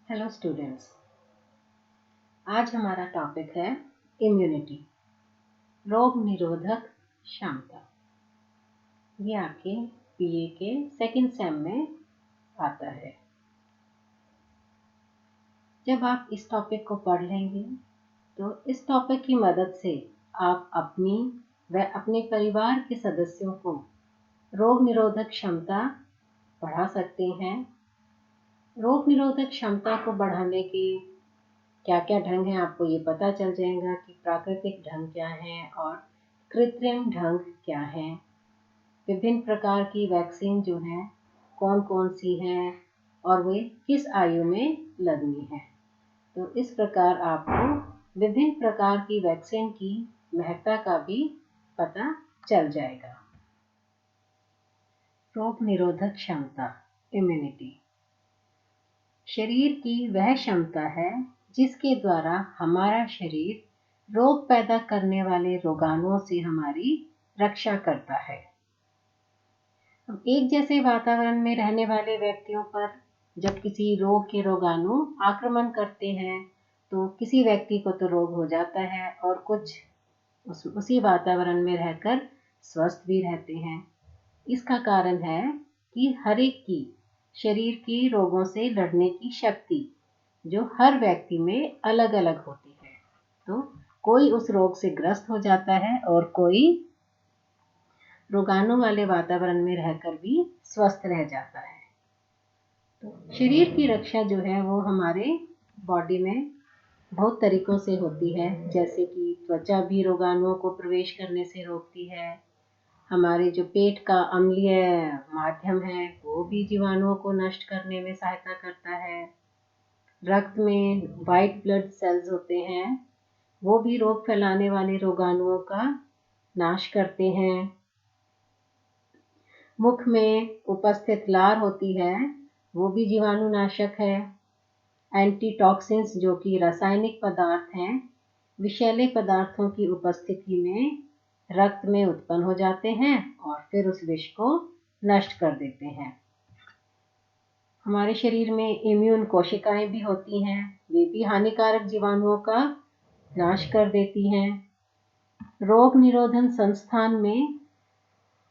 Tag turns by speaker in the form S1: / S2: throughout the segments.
S1: Hello students. आज हमारा topic है इम्यूनिटी, रोग निरोधक क्षमता। ये आपके बीए के सेकंड सेम में आता है। जब आप इस टॉपिक को पढ़ लेंगे तो इस टॉपिक की मदद से आप अपनी व अपने परिवार के सदस्यों को रोग निरोधक क्षमता बढ़ा सकते हैं। रोग निरोधक क्षमता को बढ़ाने के क्या क्या ढंग हैं आपको ये पता चल जाएगा कि प्राकृतिक ढंग क्या है और कृत्रिम ढंग क्या है। विभिन्न प्रकार की वैक्सीन जो है कौन कौन सी हैं और वे किस आयु में लगनी है। तो इस प्रकार आपको विभिन्न प्रकार की वैक्सीन की महत्ता का भी पता चल जाएगा। रोग निरोधक क्षमता, इम्यूनिटी, शरीर की वह क्षमता है जिसके द्वारा हमारा शरीर रोग पैदा करने वाले रोगाणुओं से हमारी रक्षा करता है। एक जैसे वातावरण में रहने वाले व्यक्तियों पर जब किसी रोग के रोगाणु आक्रमण करते हैं तो किसी व्यक्ति को तो रोग हो जाता है और कुछ उसी वातावरण में रहकर स्वस्थ भी रहते हैं। इसका कारण है कि हर एक की शरीर की रोगों से लड़ने की शक्ति जो हर व्यक्ति में अलग अलग होती है। तो कोई उस रोग से ग्रस्त हो जाता है और कोई रोगाणु वाले वातावरण में रहकर भी स्वस्थ रह जाता है। तो शरीर की रक्षा जो है वो हमारे बॉडी में बहुत तरीकों से होती है, जैसे कि त्वचा भी रोगाणुओं को प्रवेश करने से रोकती है। हमारे जो पेट का अम्लीय माध्यम है वो भी जीवाणुओं को नष्ट करने में सहायता करता है। रक्त में वाइट ब्लड सेल्स होते हैं वो भी रोग फैलाने वाले रोगाणुओं का नाश करते हैं। मुख में उपस्थित लार होती है वो भी जीवाणुनाशक है। एंटीटॉक्सिन्स जो कि रासायनिक पदार्थ हैं, विषैले पदार्थों की उपस्थिति में रक्त में उत्पन्न हो जाते हैं और फिर उस विष को नष्ट कर देते हैं। हमारे शरीर में इम्यून कोशिकाएं भी होती हैं, वे भी हानिकारक जीवाणुओं का नाश कर देती हैं। रोग निरोधन संस्थान में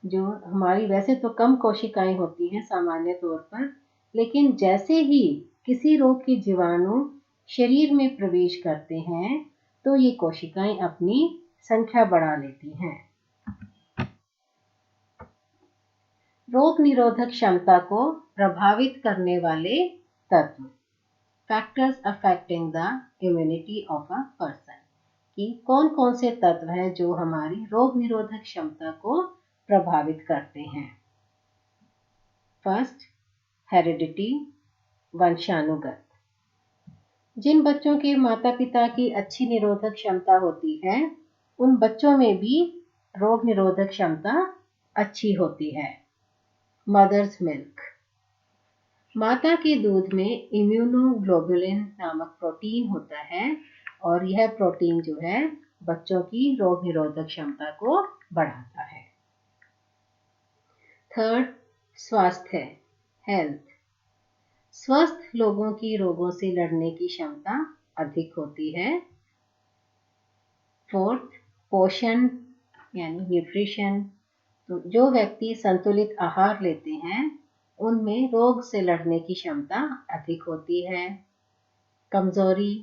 S1: जो हमारी वैसे तो कम कोशिकाएं होती हैं सामान्य तौर पर, लेकिन जैसे ही किसी रोग के जीवाणु शरीर में प्रवेश करते हैं तो ये कोशिकाएं अपनी संख्या बढ़ा लेती हैं। रोग निरोधक क्षमता को प्रभावित करने वाले तत्व, factors affecting the immunity of a person, कि कौन कौन से तत्व हैं जो हमारी रोग निरोधक क्षमता को प्रभावित करते हैं। फर्स्ट, हेरिडिटी, वंशानुगत। जिन बच्चों के माता पिता की अच्छी निरोधक क्षमता होती है उन बच्चों में भी रोग निरोधक क्षमता अच्छी होती है। मदर्स मिल्क, माता के दूध में इम्यूनोग्लोबुलिन नामक प्रोटीन होता है और यह प्रोटीन जो है बच्चों की रोग निरोधक क्षमता को बढ़ाता है। थर्ड, स्वास्थ्य, हेल्थ। स्वस्थ लोगों की रोगों से लड़ने की क्षमता अधिक होती है। फोर्थ, पोषण यानी न्यूट्रिशन। तो जो व्यक्ति संतुलित आहार लेते हैं उनमें रोग से लड़ने की क्षमता अधिक होती है। कमजोरी,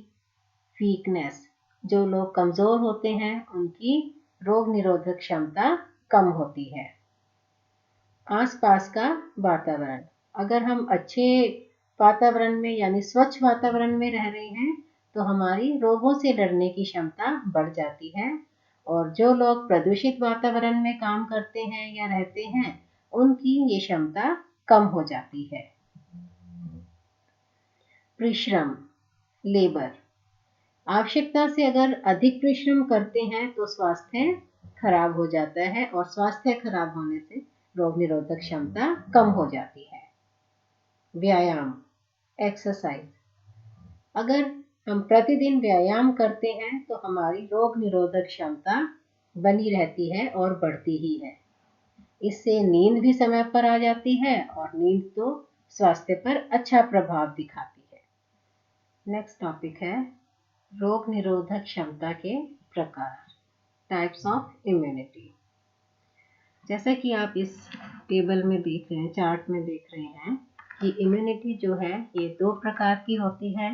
S1: वीकनेस, जो लोग कमजोर होते हैं उनकी रोग निरोधक क्षमता कम होती है। आसपास का वातावरण, अगर हम अच्छे वातावरण में यानी स्वच्छ वातावरण में रह रहे हैं तो हमारी रोगों से लड़ने की क्षमता बढ़ जाती है, और जो लोग प्रदूषित वातावरण में काम करते हैं या रहते हैं उनकी ये क्षमता कम हो जाती है। परिश्रम, लेबर, आवश्यकता से अगर अधिक परिश्रम करते हैं तो स्वास्थ्य खराब हो जाता है और स्वास्थ्य खराब होने से रोग निरोधक क्षमता कम हो जाती है। व्यायाम, एक्सरसाइज, अगर हम प्रतिदिन व्यायाम करते हैं तो हमारी रोग निरोधक क्षमता बनी रहती है और बढ़ती ही है। इससे नींद भी समय पर आ जाती है और नींद तो स्वास्थ्य पर अच्छा प्रभाव दिखाती है। नेक्स्ट टॉपिक है रोग निरोधक क्षमता के प्रकार, टाइप्स ऑफ इम्यूनिटी। जैसा कि आप इस टेबल में देख रहे हैं, चार्ट में देख रहे हैं कि इम्यूनिटी जो है ये दो प्रकार की होती है,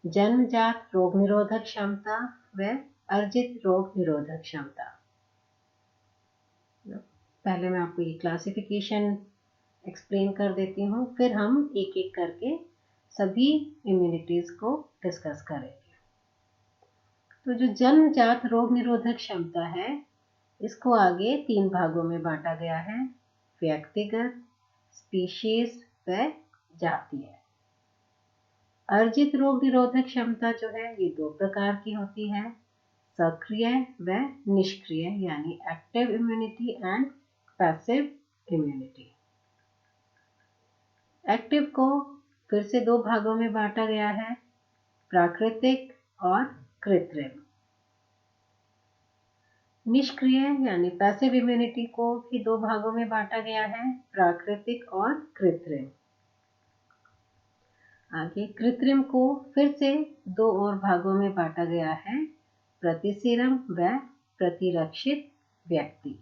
S1: जन्मजात रोग निरोधक क्षमता व अर्जित रोग निरोधक क्षमता। पहले मैं आपको ये क्लासिफिकेशन एक्सप्लेन कर देती हूँ, फिर हम एक एक करके सभी इम्यूनिटीज को डिस्कस करेंगे। तो जो जन्मजात रोग निरोधक क्षमता है, इसको आगे 3 भागों में बांटा गया है, व्यक्तिगत, स्पीशीज व जातीय। अर्जित रोग निरोधक क्षमता जो है ये 2 प्रकार की होती है, सक्रिय व निष्क्रिय, यानी active immunity and passive immunity. Active को फिर से 2 भागों में बांटा गया है, प्राकृतिक और कृत्रिम। निष्क्रिय यानी पैसिव इम्यूनिटी को भी 2 भागों में बांटा गया है, प्राकृतिक और कृत्रिम। आगे कृत्रिम को फिर से 2 और भागों में बांटा गया है, प्रतिसीरम व प्रतिरक्षित व्यक्ति।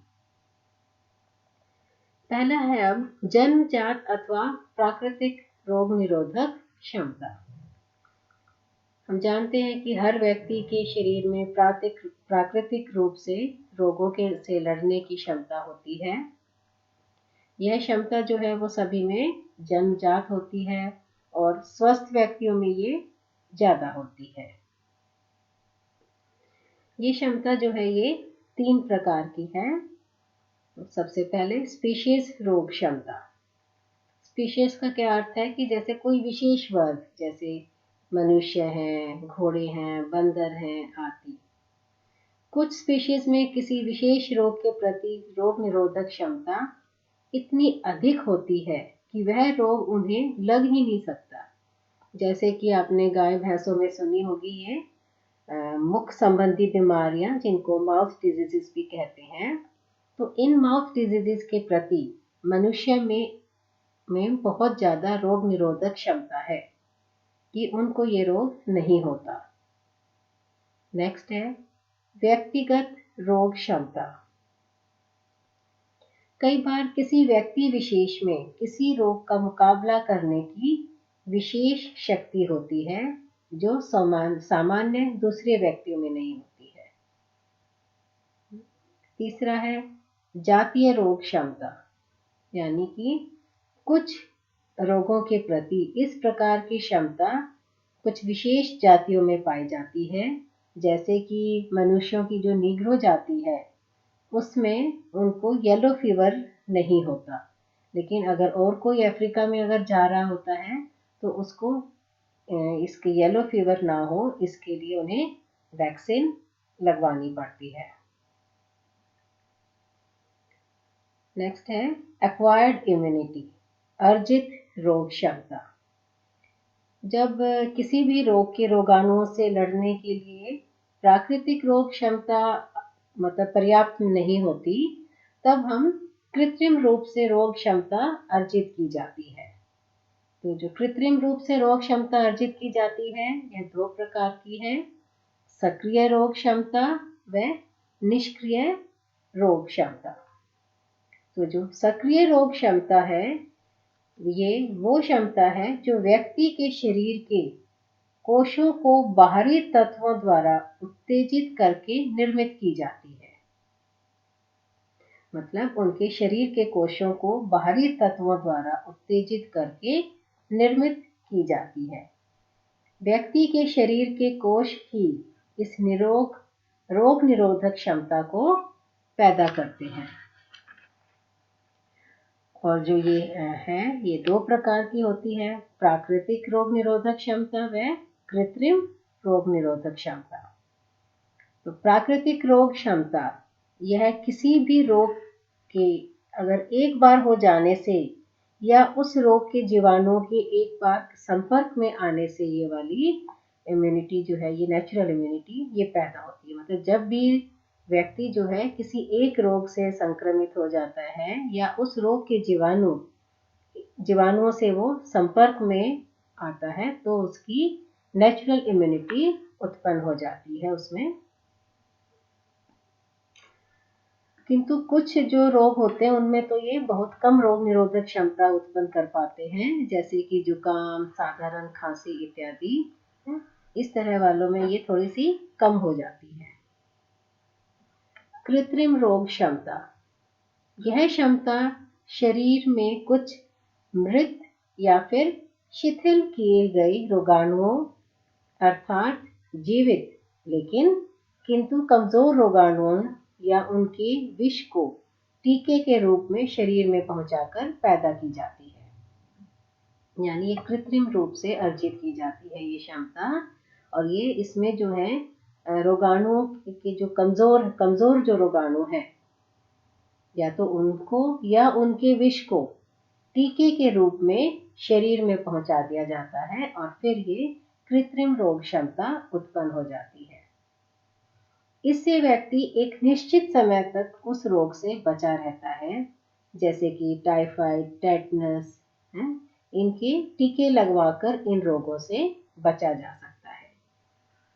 S1: पहला है अब जन्मजात अथवा प्राकृतिक रोग निरोधक क्षमता। हम जानते हैं कि हर व्यक्ति के शरीर में प्राकृतिक रूप से रोगों से लड़ने की क्षमता होती है। यह क्षमता जो है वो सभी में जन्मजात होती है और स्वस्थ व्यक्तियों में ये ज्यादा होती है। ये क्षमता जो है ये 3 प्रकार की है। सबसे पहले स्पीशीज रोग क्षमता। स्पीशीज का क्या अर्थ है कि जैसे कोई विशेष वर्ग, जैसे मनुष्य हैं, घोड़े हैं, बंदर हैं आदि। कुछ स्पीशीज में किसी विशेष रोग के प्रति रोग निरोधक क्षमता इतनी अधिक होती है कि वह रोग उन्हें लग ही नहीं सकता। जैसे कि आपने गाय भैंसों में सुनी होगी ये मुख संबंधी बीमारियां, जिनको माउथ डिजीजेस भी कहते हैं। तो इन माउथ डिजीजेस के प्रति मनुष्य में बहुत ज्यादा रोग निरोधक क्षमता है कि उनको ये रोग नहीं होता। नेक्स्ट है व्यक्तिगत रोग क्षमता। कई बार किसी व्यक्ति विशेष में किसी रोग का मुकाबला करने की विशेष शक्ति होती है जो सामान्य दूसरे व्यक्तियों में नहीं होती है। तीसरा है जातीय रोग क्षमता, यानी कि कुछ रोगों के प्रति इस प्रकार की क्षमता कुछ विशेष जातियों में पाई जाती है। जैसे कि मनुष्यों की जो नीग्रो जाति है उसमें उनको येलो फीवर नहीं होता, लेकिन अगर और कोई अफ्रीका में अगर जा रहा होता है तो उसको इसके येलो फीवर ना हो इसके लिए उन्हें वैक्सीन लगवानी पड़ती है। नेक्स्ट है एक्वायर्ड इम्यूनिटी, अर्जित रोग क्षमता। जब किसी भी रोग के रोगाणुओं से लड़ने के लिए प्राकृतिक रोग क्षमता मतलब पर्याप्त नहीं होती, तब हम कृत्रिम रूप से रोग क्षमता अर्जित की जाती है। तो जो कृत्रिम रूप से रोग क्षमता अर्जित की जाती है यह 2 प्रकार की है, सक्रिय रोग क्षमता व निष्क्रिय रोग क्षमता। तो जो सक्रिय रोग क्षमता है ये वो क्षमता है जो व्यक्ति के शरीर के कोशों को बाहरी तत्वों द्वारा उत्तेजित करके निर्मित की जाती है। मतलब उनके शरीर के कोशों को बाहरी तत्वों द्वारा उत्तेजित करके निर्मित की जाती है। व्यक्ति के शरीर के कोश ही इस रोग निरोधक क्षमता को पैदा करते हैं। और जो ये है ये 2 प्रकार की होती है, प्राकृतिक रोग निरोधक क्षमता व कृत्रिम रोग निरोधक क्षमता। तो प्राकृतिक रोग क्षमता यह किसी भी रोग के अगर एक बार हो जाने से या उस रोग के जीवाणुओं के एक बार संपर्क में आने से ये वाली इम्यूनिटी जो है, ये नेचुरल इम्यूनिटी ये पैदा होती है। मतलब जब भी व्यक्ति जो है किसी एक रोग से संक्रमित हो जाता है या उस रोग के जीवाणुओं से वो संपर्क में आता है तो उसकी नेचुरल इम्यूनिटी उत्पन्न हो जाती है उसमें। किंतु कुछ जो रोग होते हैं उनमें तो ये बहुत कम रोग निरोधक क्षमता उत्पन्न कर पाते हैं, जैसे कि जुकाम, साधारण खांसी इत्यादि। इस तरह वालों में ये थोड़ी सी कम हो जाती है। कृत्रिम रोग क्षमता, यह क्षमता शरीर में कुछ मृत या फिर शिथिल किए गए रोगाणुओं अर्थात जीवित लेकिन किंतु कमजोर रोगाणुओं या उनके विष को टीके के रूप में शरीर में पहुंचाकर पैदा की जाती है। यानी ये कृत्रिम रूप से अर्जित की जाती है ये क्षमता। और ये इसमें जो है रोगाणुओं के जो कमजोर जो रोगाणु हैं या तो उनको या उनके विष को टीके के रूप में शरीर में पहुंचा दिया जाता है और फिर ये कृत्रिम रोग क्षमता उत्पन्न हो जाती है। इससे व्यक्ति एक निश्चित समय तक उस रोग से बचा रहता है, जैसे कि टाइफाइड, टेटनस, इनके टीके लगवाकर इन रोगों से बचा जा सकता है।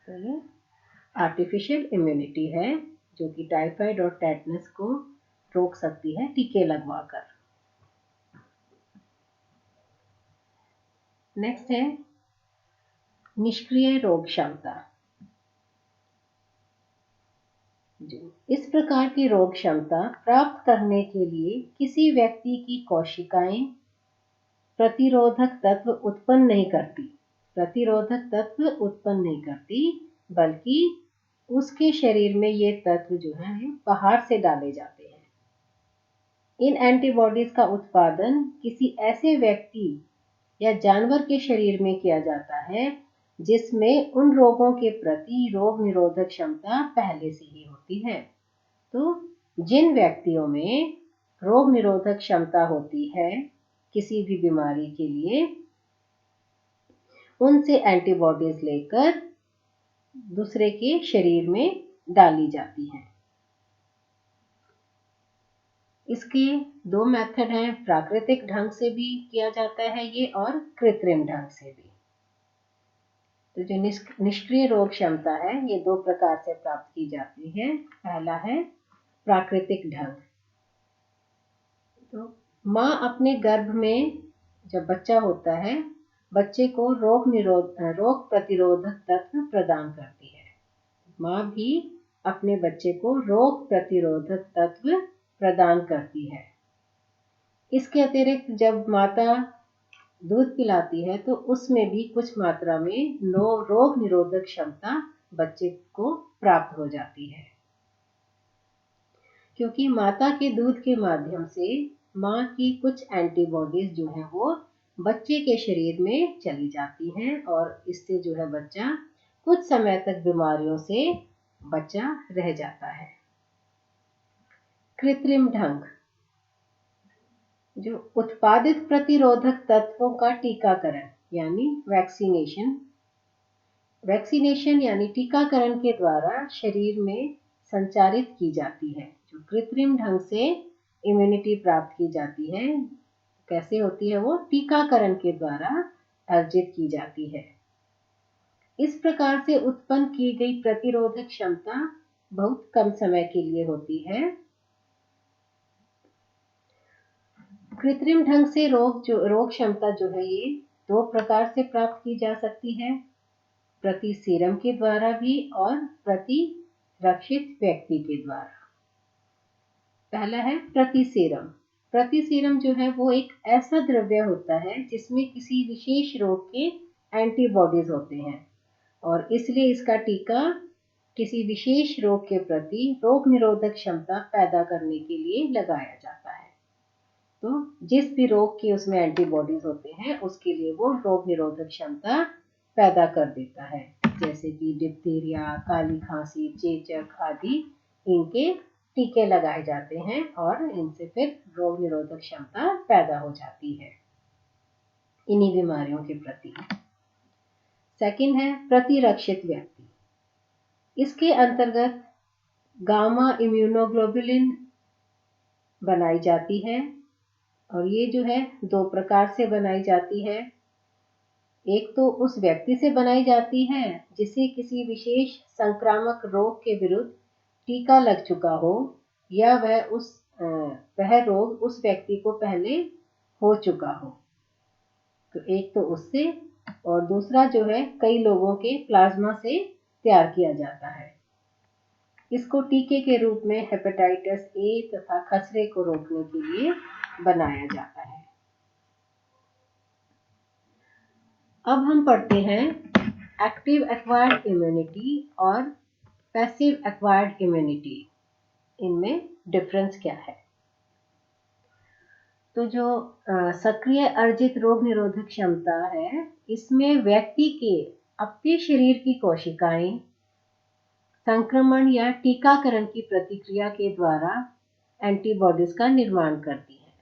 S1: तो ये आर्टिफिशियल इम्यूनिटी है जो कि टाइफाइड और टेटनस को रोक सकती है टीके लगवाकर। नेक्स्ट है निष्क्रिय रोग क्षमता। इस प्रकार की रोग क्षमता प्राप्त करने के लिए किसी व्यक्ति की कोशिकाएं प्रतिरोधक तत्व उत्पन्न नहीं करती, बल्कि उसके शरीर में ये तत्व जो है बाहर से डाले जाते हैं। इन एंटीबॉडीज का उत्पादन किसी ऐसे व्यक्ति या जानवर के शरीर में किया जाता है जिसमें उन रोगों के प्रति रोग निरोधक क्षमता पहले से ही होती है। तो जिन व्यक्तियों में रोग निरोधक क्षमता होती है किसी भी बीमारी के लिए, उनसे एंटीबॉडीज लेकर दूसरे के शरीर में डाली जाती हैं। इसके दो मेथड हैं, प्राकृतिक ढंग से भी किया जाता है ये और कृत्रिम ढंग से भी। तो जो निष्क्रिय रोग क्षमता है ये दो प्रकार से प्राप्त की जाती है। पहला है प्राकृतिक ढंग। तो माँ अपने गर्भ में जब बच्चा होता है बच्चे को रोग प्रतिरोधक तत्व प्रदान करती है। माँ भी अपने बच्चे को रोग प्रतिरोधक तत्व प्रदान करती है। इसके अतिरिक्त जब माता दूध पिलाती है तो उसमें भी कुछ मात्रा में रोग निरोधक क्षमता बच्चे को प्राप्त हो जाती है, क्योंकि माता के दूध के माध्यम से माँ की कुछ एंटीबॉडीज जो है वो बच्चे के शरीर में चली जाती हैं और इससे जो है बच्चा कुछ समय तक बीमारियों से बचा रह जाता है। कृत्रिम ढंग, जो उत्पादित प्रतिरोधक तत्वों का टीकाकरण यानी वैक्सीनेशन यानी टीकाकरण के द्वारा शरीर में संचारित की जाती है। जो कृत्रिम ढंग से इम्यूनिटी प्राप्त की जाती है, कैसे होती है वो टीकाकरण के द्वारा अर्जित की जाती है। इस प्रकार से उत्पन्न की गई प्रतिरोधक क्षमता बहुत कम समय के लिए होती है। कृत्रिम ढंग से रोग क्षमता जो है ये दो प्रकार से प्राप्त की जा सकती है, प्रति सीरम के द्वारा भी और प्रतिरक्षित व्यक्ति के द्वारा। पहला है प्रति सीरम जो है वो एक ऐसा द्रव्य होता है जिसमें किसी विशेष रोग के एंटीबॉडीज होते हैं और इसलिए इसका टीका किसी विशेष रोग के प्रति रोग निरोधक क्षमता पैदा करने के लिए लगाया जाता है। तो जिस भी रोग के उसमें एंटीबॉडीज होते हैं उसके लिए वो रोग निरोधक क्षमता पैदा कर देता है, जैसे कि डिप्थीरिया, काली खांसी, चेचक आदि इनके टीके लगाए जाते हैं और इनसे फिर रोग निरोधक क्षमता पैदा हो जाती है इन्हीं बीमारियों के प्रति। सेकंड है प्रतिरक्षित व्यक्ति। इसके अंतर्गत गामा इम्यूनोग्लोबुलिन बनाई जाती है और ये जो है दो प्रकार से बनाई जाती है। एक तो उस व्यक्ति से बनाई जाती है जिसे किसी विशेष संक्रामक रोग के विरुद्ध टीका लग चुका हो, या वह रोग उस व्यक्ति को पहले हो चुका हो। तो एक तो उससे, और दूसरा जो है कई लोगों के प्लाज्मा से तैयार किया जाता है। इसको टीके के रूप में हेपेटाइटिस ए तथा खसरे को रोकने के लिए बनाया जाता है। अब हम पढ़ते हैं एक्टिव एक्वायर्ड इम्यूनिटी और पैसिव एक्वायर्ड इम्यूनिटी, इनमें डिफरेंस क्या है। तो जो सक्रिय अर्जित रोग निरोधक क्षमता है, इसमें व्यक्ति के अपने शरीर की कोशिकाएं संक्रमण या टीकाकरण की प्रतिक्रिया के द्वारा एंटीबॉडीज का निर्माण करती है।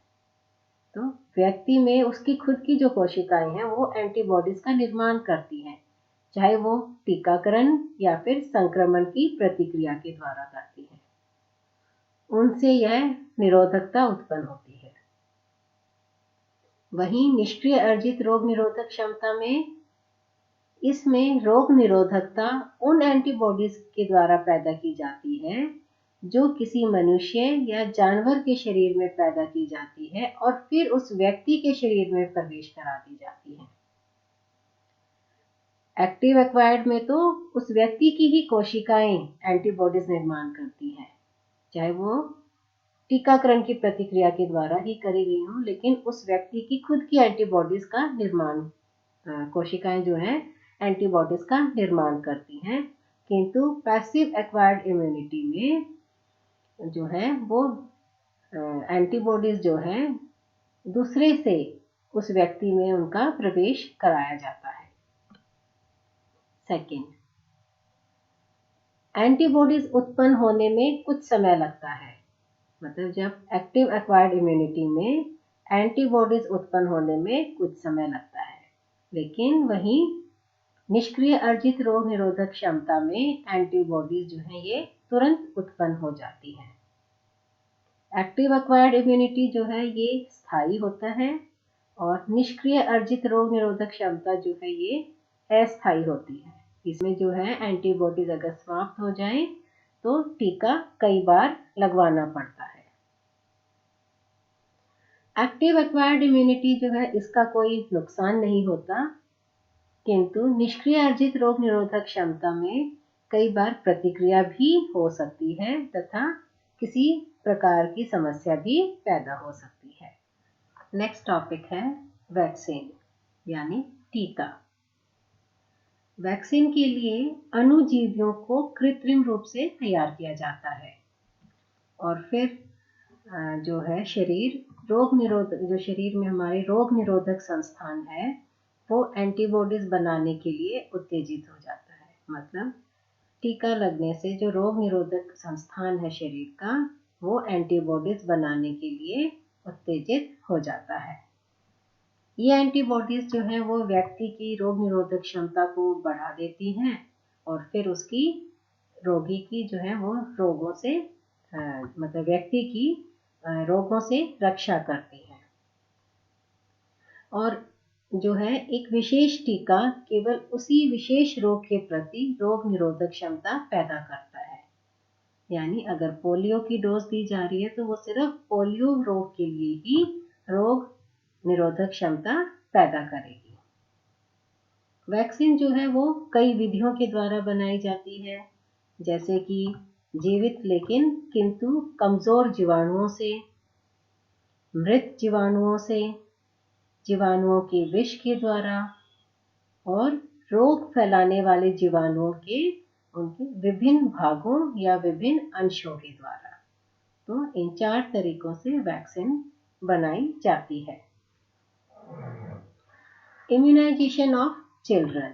S1: तो व्यक्ति में उसकी खुद की जो कोशिकाएं हैं वो एंटीबॉडीज का निर्माण करती हैं, चाहे वो टीकाकरण या फिर संक्रमण की प्रतिक्रिया के द्वारा करती है। उनसे यह निरोधकता उत्पन्न होती है। वहीं निष्क्रिय अर्जित रोग निरोधक क्षमता में, इसमें रोग निरोधकता उन एंटीबॉडीज के द्वारा पैदा की जाती है जो किसी मनुष्य या जानवर के शरीर में पैदा की जाती है और फिर उस व्यक्ति के शरीर में प्रवेश करा दी जाती है। एक्टिव एक्वायर्ड में तो उस व्यक्ति की ही कोशिकाएं एंटीबॉडीज निर्माण करती हैं, चाहे वो टीकाकरण की प्रतिक्रिया के द्वारा ही करी गई हो, लेकिन उस व्यक्ति की खुद की एंटीबॉडीज का निर्माण, कोशिकाएं जो हैं एंटीबॉडीज का निर्माण करती हैं। किंतु पैसिव एक्वायर्ड इम्यूनिटी में जो है वो एंटीबॉडीज जो है दूसरे से उस व्यक्ति में उनका प्रवेश कराया जाता है। सेकंड, एंटीबॉडीज उत्पन्न होने में कुछ समय लगता है। मतलब जब एक्टिव एक्वायर्ड इम्यूनिटी में एंटीबॉडीज उत्पन्न होने में कुछ समय लगता है, लेकिन वहीं निष्क्रिय अर्जित रोग निरोधक क्षमता में एंटीबॉडीज जो है ये तुरंत उत्पन्न हो जाती है। एक्टिव एक्वायर्ड इम्यूनिटी जो है ये स्थायी होता है और निष्क्रिय अर्जित रोग निरोधक क्षमता जो है ये अस्थायी होती है। इसमें जो है एंटीबॉडीज अगर समाप्त हो जाए तो टीका कई बार लगवाना पड़ता है। एक्टिव एक्वायर्ड इम्यूनिटी जो है इसका कोई नुकसान नहीं होता, किंतु निष्क्रिय अर्जित रोग निरोधक क्षमता में कई बार प्रतिक्रिया भी हो सकती है तथा किसी प्रकार की समस्या भी पैदा हो सकती है। नेक्स्ट टॉपिक है वैक्सीन यानी टीका। वैक्सीन के लिए अणुजीवियों को कृत्रिम रूप से तैयार किया जाता है और फिर जो है जो शरीर में हमारे रोग निरोधक संस्थान है वो एंटीबॉडीज बनाने के लिए उत्तेजित हो जाता है। मतलब टीका लगने से जो रोग निरोधक संस्थान है शरीर का वो एंटीबॉडीज बनाने के लिए उत्तेजित हो जाता है। ये एंटीबॉडीज जो है वो व्यक्ति की रोग निरोधक क्षमता को बढ़ा देती हैं और फिर उसकी रोगी की जो है वो रोगों से मतलब व्यक्ति की रोगों से रक्षा करती है। और जो है एक विशेष टीका केवल उसी विशेष रोग के प्रति रोग निरोधक क्षमता पैदा करता है। यानी अगर पोलियो की डोज दी जा रही है तो वो सिर्फ पोलियो रोग के लिए ही रोग निरोधक क्षमता पैदा करेगी। वैक्सीन जो है वो कई विधियों के द्वारा बनाई जाती है, जैसे कि जीवित लेकिन किंतु कमजोर जीवाणुओं से, मृत जीवाणुओं से, जीवाणुओं के विष के द्वारा और रोग फैलाने वाले जीवाणुओं के उनके विभिन्न भागों या विभिन्न अंशों के द्वारा। तो इन 4 तरीकों से वैक्सीन बनाई जाती है। इम्यूनाइजेशन ऑफ चिल्ड्रन,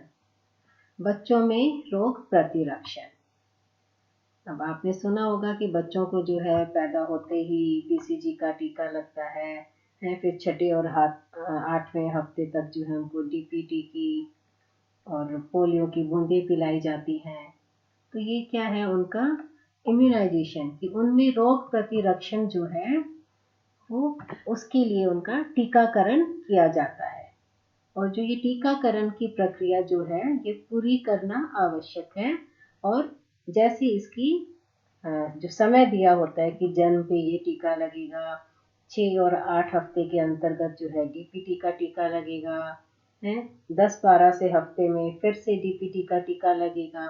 S1: बच्चों में रोग प्रतिरक्षण। अब आपने सुना होगा कि बच्चों को जो है पैदा होते ही बीसीजी का टीका लगता है, फिर छठे और 8वें हफ्ते तक जो है उनको डीपीटी की और पोलियो की बूंदें पिलाई जाती हैं। तो ये क्या है उनका इम्यूनाइजेशन, कि उनमें रोग प्रतिरक्षण जो है वो उसके लिए उनका टीकाकरण किया जाता है। और जो ये टीकाकरण की प्रक्रिया जो है ये पूरी करना आवश्यक है। और जैसे इसकी जो समय दिया होता है कि जन्म पे ये टीका लगेगा, 6 और 8 हफ्ते के अंतर्गत जो है डीपीटी का टीका लगेगा, है 10-12 से हफ्ते में फिर से डीपीटी का टीका लगेगा।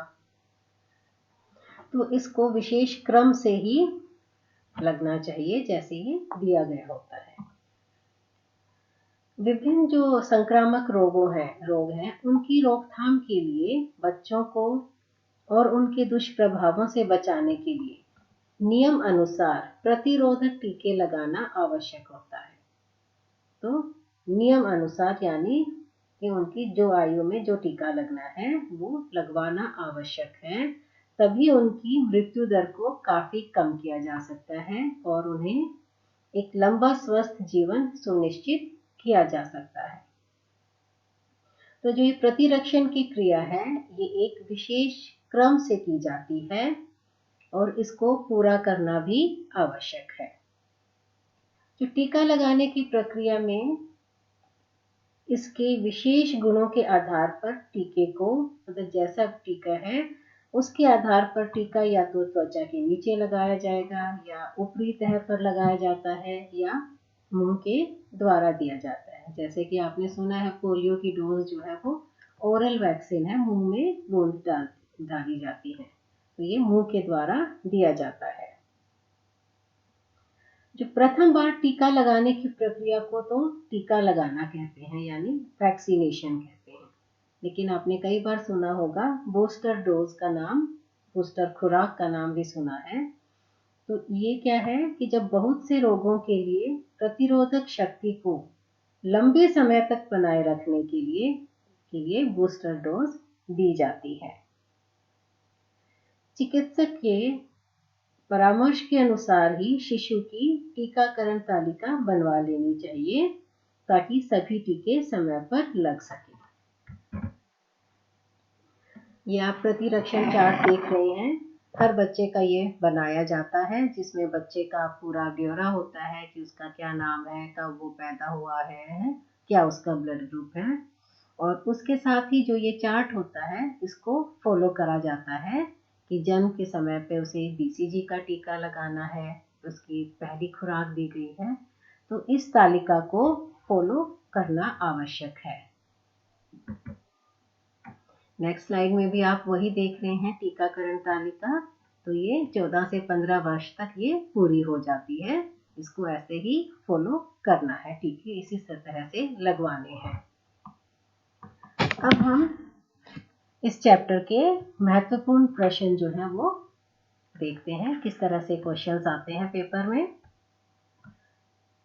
S1: तो इसको विशेष क्रम से ही लगना चाहिए जैसे ये दिया गया होता है। विभिन्न जो संक्रामक रोग हैं उनकी रोकथाम के लिए बच्चों को और उनके दुष्प्रभावों से बचाने के लिए नियम अनुसार प्रतिरोधक टीके लगाना आवश्यक होता है। तो नियम अनुसार यानी कि उनकी जो आयु में जो टीका लगना है वो लगवाना आवश्यक है, तभी उनकी मृत्यु दर को काफी कम किया जा सकता है और उन्हें एक लंबा स्वस्थ जीवन सुनिश्चित किया जा सकता है। तो जो ये प्रतिरक्षण की क्रिया है ये एक विशेष क्रम से की जाती है और इसको पूरा करना भी आवश्यक है। जो टीका लगाने की प्रक्रिया में इसके विशेष गुणों के आधार पर टीके को, मतलब जैसा टीका है उसके आधार पर टीका या तो त्वचा के नीचे लगाया जाएगा या ऊपरी तह पर लगाया जाता है या मुंह के द्वारा दिया जाता है। जैसे कि आपने सुना है पोलियो की डोज जो है वो ओरल वैक्सीन है, मुंह में बूंद डाली जाती है, तो ये मुंह के द्वारा दिया जाता है। जो प्रथम बार टीका लगाने की प्रक्रिया को तो टीका लगाना कहते हैं यानी वैक्सीनेशन कहते हैं, लेकिन आपने कई बार सुना होगा बूस्टर डोज का नाम, बूस्टर खुराक का नाम भी सुना है। तो ये क्या है कि जब बहुत से रोगों के लिए प्रतिरोधक शक्ति को लंबे समय तक बनाए रखने के लिए बूस्टर डोज दी जाती है। चिकित्सक के परामर्श के अनुसार ही शिशु की टीकाकरण तालिका बनवा लेनी चाहिए ताकि सभी टीके समय पर लग सके। ये आप प्रतिरक्षण चार्ट देख रहे हैं, हर बच्चे का ये बनाया जाता है जिसमें बच्चे का पूरा ब्यौरा होता है कि उसका क्या नाम है, कब वो पैदा हुआ है, क्या उसका ब्लड ग्रुप है, और उसके साथ ही जो ये चार्ट होता है इसको फॉलो करा जाता है कि जन्म के समय पे उसे बीसीजी का टीका लगाना है, उसकी पहली खुराक दी गई है, तो इस तालिका को फॉलो करना आवश्यक है। नेक्स्ट स्लाइड में भी आप वही देख रहे हैं टीकाकरण तालिका, तो ये 14 से 15 वर्ष तक ये पूरी हो जाती है, इसको ऐसे ही फॉलो करना है, टीके इसी तरह से लगवाने हैं। अब हम इस चैप्टर के महत्वपूर्ण प्रश्न जो है वो देखते हैं किस तरह से क्वेश्चंस आते हैं पेपर में।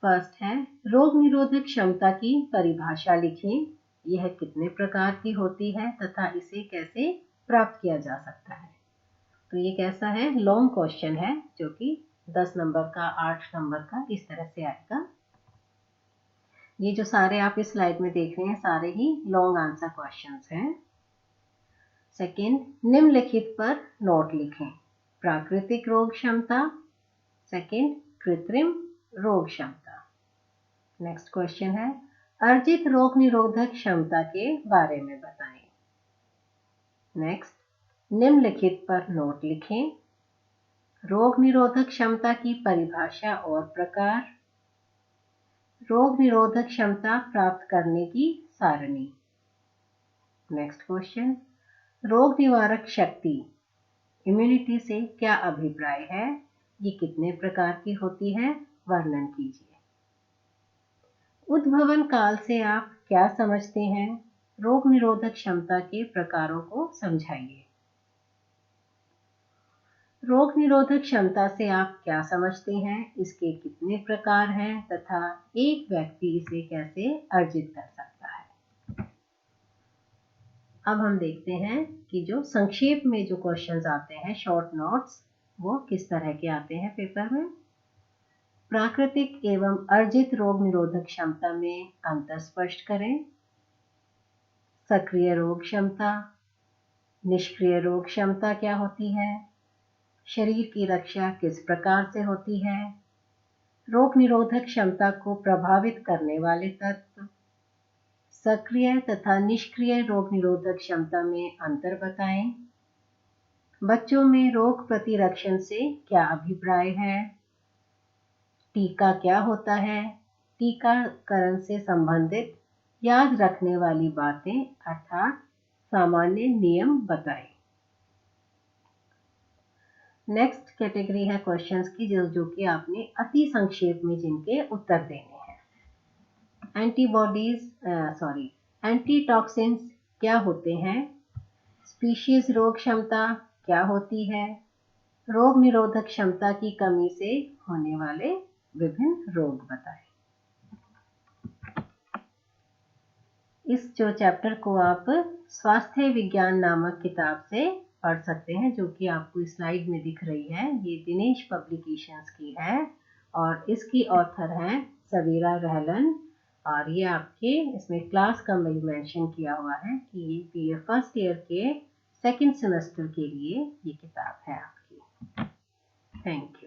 S1: फर्स्ट है रोग निरोधक क्षमता की परिभाषा लिखें, यह कितने प्रकार की होती है तथा इसे कैसे प्राप्त किया जा सकता है। तो ये कैसा है, लॉन्ग क्वेश्चन है जो कि 10 नंबर का 8 नंबर का इस तरह से आएगा। ये जो सारे आप इस स्लाइड में देख रहे हैं सारे ही लॉन्ग आंसर क्वेश्चंस हैं। सेकेंड, निम्नलिखित पर नोट लिखें, प्राकृतिक रोग क्षमता, सेकेंड कृत्रिम रोग क्षमता। नेक्स्ट क्वेश्चन है अर्जित रोग निरोधक क्षमता के बारे में बताएं। नेक्स्ट, निम्नलिखित पर नोट लिखें, रोग निरोधक क्षमता की परिभाषा और प्रकार, रोग निरोधक क्षमता प्राप्त करने की सारणी। नेक्स्ट क्वेश्चन, रोग निवारक शक्ति इम्यूनिटी से क्या अभिप्राय है, ये कितने प्रकार की होती है, वर्णन कीजिए। उद्भवन काल से आप क्या समझते हैं, रोग निरोधक क्षमता के प्रकारों को समझाइए। रोग निरोधक क्षमता से आप क्या समझते हैं, इसके कितने प्रकार हैं तथा एक व्यक्ति इसे कैसे अर्जित कर सकता है। अब हम देखते हैं कि जो संक्षेप में जो क्वेश्चंस आते हैं शॉर्ट नोट्स वो किस तरह के आते हैं पेपर में। प्राकृतिक एवं अर्जित रोग निरोधक क्षमता में अंतर स्पष्ट करें। सक्रिय रोग क्षमता, निष्क्रिय रोग क्षमता क्या होती है, शरीर की रक्षा किस प्रकार से होती है, रोग निरोधक क्षमता को प्रभावित करने वाले तत्व, सक्रिय तथा निष्क्रिय रोग निरोधक क्षमता में अंतर बताएं। बच्चों में रोग प्रतिरक्षण से क्या अभिप्राय है? टीका क्या होता है? टीकाकरण से संबंधित याद रखने वाली बातें अर्थात सामान्य नियम बताएं। नेक्स्ट कैटेगरी है क्वेश्चंस की जो कि आपने अति संक्षेप में जिनके उत्तर देने हैं। एंटीटॉक्सिन्स क्या होते हैं? स्पीशीज रोग क्षमता क्या होती है? रोग निरोधक क्षमता की कमी से होने वाले विभिन्न रोग बताएं। इस जो चैप्टर को आप स्वास्थ्य विज्ञान नामक किताब से पढ़ सकते हैं, जो कि आपको स्लाइड में दिख रही है। ये दिनेश पब्लिकेशंस की है और इसकी ऑथर हैं सवीरा रहलन। और ये आपके इसमें क्लास का मेंशन किया हुआ है कि ये फर्स्ट ईयर के सेकंड सेमेस्टर के लिए ये किताब है आपकी। Thank you.